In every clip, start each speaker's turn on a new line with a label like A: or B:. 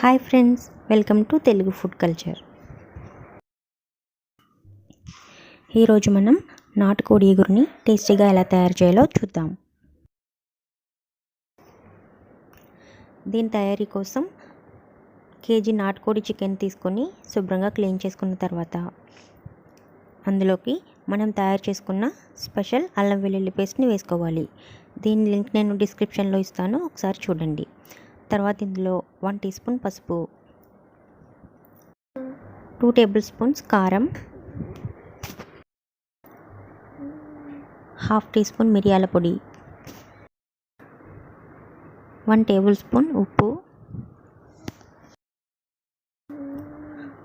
A: Hi friends, welcome to Telugu food culture. ఈరోజు మనం నాటుకోడి ఎగురుని టేస్టీగా ఎలా తయారు చేయాలో చూద్దాం. దీని తయారీ కోసం కేజీ నాటుకోడి చికెన్ తీసుకొని శుభ్రంగా క్లీన్ చేసుకున్న తర్వాత అందులోకి మనం తయారు చేసుకున్న స్పెషల్ అల్లం వెల్లుల్లి పేస్ట్ని వేసుకోవాలి. దీని లింక్ నేను డిస్క్రిప్షన్లో ఇస్తాను, ఒకసారి చూడండి. తర్వాత ఇందులో 1 టీ స్పూన్ పసుపు, 2 టేబుల్ స్పూన్స్ కారం, 1/2 టీ స్పూన్ మిరియాల పొడి, 1 టేబుల్ స్పూన్ ఉప్పు,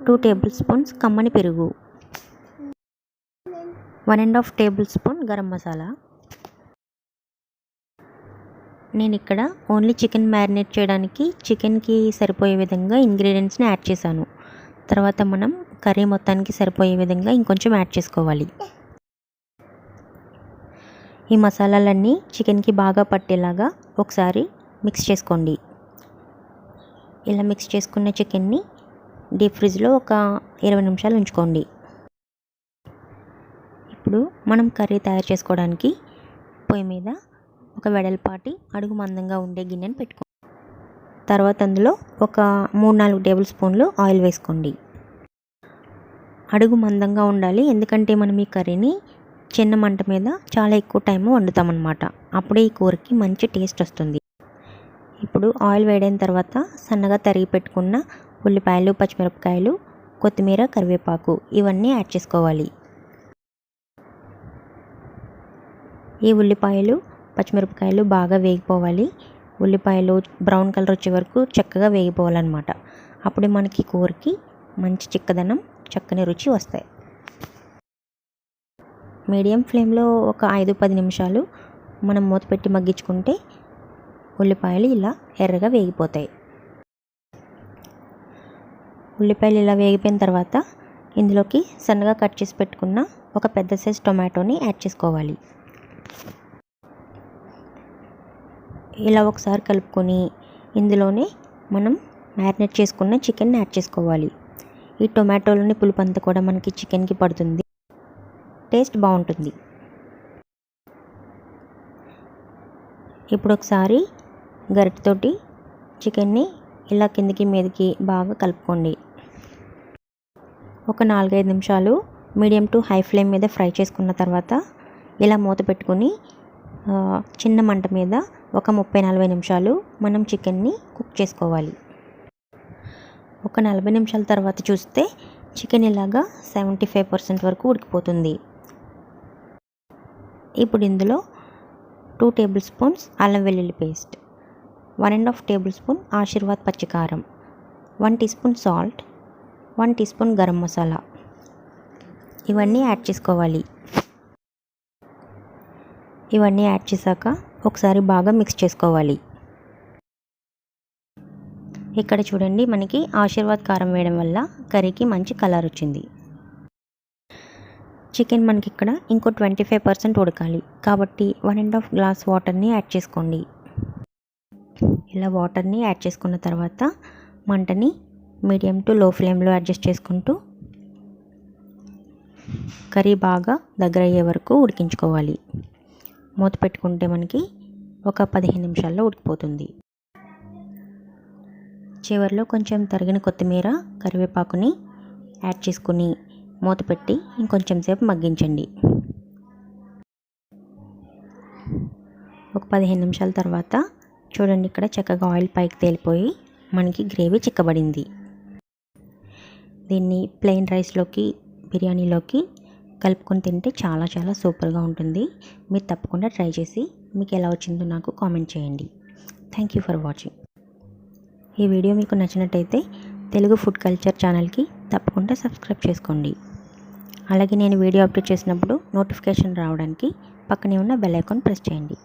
A: 2 టేబుల్ స్పూన్స్ కమ్మని పెరుగు, 1.5 టేబుల్ స్పూన్ గరం మసాలా. నేను ఇక్కడ ఓన్లీ చికెన్ మ్యారినేట్ చేయడానికి చికెన్కి సరిపోయే విధంగా ఇంగ్రీడియంట్స్ని యాడ్ చేశాను. తర్వాత మనం కర్రీ మొత్తానికి సరిపోయే విధంగా ఇంకొంచెం యాడ్ చేసుకోవాలి. ఈ మసాలాలన్నీ చికెన్కి బాగా పట్టేలాగా ఒకసారి మిక్స్ చేసుకోండి. ఇలా మిక్స్ చేసుకున్న చికెన్ని డీప్ ఫ్రిడ్జ్లో ఒక 20 నిమిషాలు ఉంచుకోండి. ఇప్పుడు మనం కర్రీ తయారు చేసుకోవడానికి పొయ్యి మీద ఒక వెడల్పాటి అడుగు మందంగా ఉండే గిన్నెను పెట్టుకోండి. తర్వాత అందులో ఒక 3-4 టేబుల్ స్పూన్లు ఆయిల్ వేసుకోండి. అడుగు మందంగా ఉండాలి, ఎందుకంటే మనం ఈ కర్రీని చిన్న మంట మీద చాలా ఎక్కువ టైం వండుతామన్నమాట. అప్పుడే ఈ కూరకి మంచి టేస్ట్ వస్తుంది. ఇప్పుడు ఆయిల్ వేడైన తర్వాత సన్నగా తరిగి పెట్టుకున్న ఉల్లిపాయలు, పచ్చిమిరపకాయలు, కొత్తిమీర, కరివేపాకు ఇవన్నీ యాడ్ చేసుకోవాలి. ఈ ఉల్లిపాయలు, పచ్చిమిరపకాయలు బాగా వేగిపోవాలి. ఉల్లిపాయలు బ్రౌన్ కలర్ వచ్చే వరకు చక్కగా వేగిపోవాలన్నమాట. అప్పుడు మనకి కూరకి మంచి చిక్కదనం, చక్కని రుచి వస్తాయి. మీడియం ఫ్లేమ్లో ఒక 5-10 నిమిషాలు మనం మూత పెట్టి మగ్గించుకుంటే ఉల్లిపాయలు ఇలా ఎర్రగా వేగిపోతాయి. ఉల్లిపాయలు ఇలా వేగిపోయిన తర్వాత ఇందులోకి సన్నగా కట్ చేసి పెట్టుకున్న ఒక పెద్ద సైజ్ టొమాటోని యాడ్ చేసుకోవాలి. ఇలా ఒకసారి కలుపుకొని ఇందులోనే మనం మ్యారినేట్ చేసుకున్న చికెన్ని యాడ్ చేసుకోవాలి. ఈ టొమాటోలోని పులుపు అంతా కూడా మనకి చికెన్కి పడుతుంది, టేస్ట్ బాగుంటుంది. ఇప్పుడు ఒకసారి గరిటెతోటి చికెన్ని ఇలా కిందికి మీదకి బాగా కలుపుకోండి. ఒక 4-5 నిమిషాలు మీడియం టు హై ఫ్లేమ్ మీద ఫ్రై చేసుకున్న తర్వాత ఇలా మూత పెట్టుకొని చిన్న మంట మీద ఒక 30-40 నిమిషాలు మనం చికెన్ని కుక్ చేసుకోవాలి. ఒక 40 నిమిషాల తర్వాత చూస్తే చికెన్ ఇలాగా 75% వరకు ఉడికిపోతుంది. ఇప్పుడు ఇందులో 2 టేబుల్ స్పూన్స్ అల్లం వెల్లుల్లి పేస్ట్, 1.5 టేబుల్ స్పూన్ ఆశీర్వాద్ పచ్చికారం, 1 tea spoon salt, 1 tea spoon garam masala ఇవన్నీ యాడ్ చేసుకోవాలి. ఇవన్నీ యాడ్ చేశాక ఒకసారి బాగా మిక్స్ చేసుకోవాలి. ఇక్కడ చూడండి, మనకి ఆశీర్వాద్ కారం వేయడం వల్ల కర్రీకి మంచి కలర్ వచ్చింది. చికెన్ మనకి ఇక్కడ ఇంకో 25% ఉడకాలి, కాబట్టి 1.5 గ్లాస్ వాటర్ని యాడ్ చేసుకోండి. ఇలా వాటర్ని యాడ్ చేసుకున్న తర్వాత మంటని మీడియం టు లో ఫ్లేమ్లో అడ్జస్ట్ చేసుకుంటూ కర్రీ బాగా దగ్గర అయ్యే వరకు ఉడికించుకోవాలి. మూత పెట్టుకుంటే మనకి ఒక 15 నిమిషాల్లో ఉడికిపోతుంది. చివరిలో కొంచెం తరిగిన కొత్తిమీర, కరివేపాకుని యాడ్ చేసుకుని మూత పెట్టి ఇంకొంచెం సేపు మగ్గించండి. ఒక 15 నిమిషాల తర్వాత చూడండి, ఇక్కడ చక్కగా ఆయిల్ పైకి తేలిపోయి మనకి గ్రేవీ చిక్కబడింది. దీన్ని ప్లెయిన్ రైస్లోకి, బిర్యానీలోకి కలుపుకొని తింటే చాలా చాలా సూపర్గా ఉంటుంది. మీరు తప్పకుండా ట్రై చేసి మీకు ఎలా వచ్చిందో నాకు కామెంట్ చేయండి. Thank you for watching. ఈ వీడియో మీకు నచ్చినట్టయితే తెలుగు ఫుడ్ కల్చర్ ఛానల్కి తప్పకుండా సబ్స్క్రైబ్ చేసుకోండి. అలాగే నేను వీడియో అప్లోడ్ చేసినప్పుడు నోటిఫికేషన్ రావడానికి పక్కనే ఉన్న బెల్ ఐకాన్ ప్రెస్ చేయండి.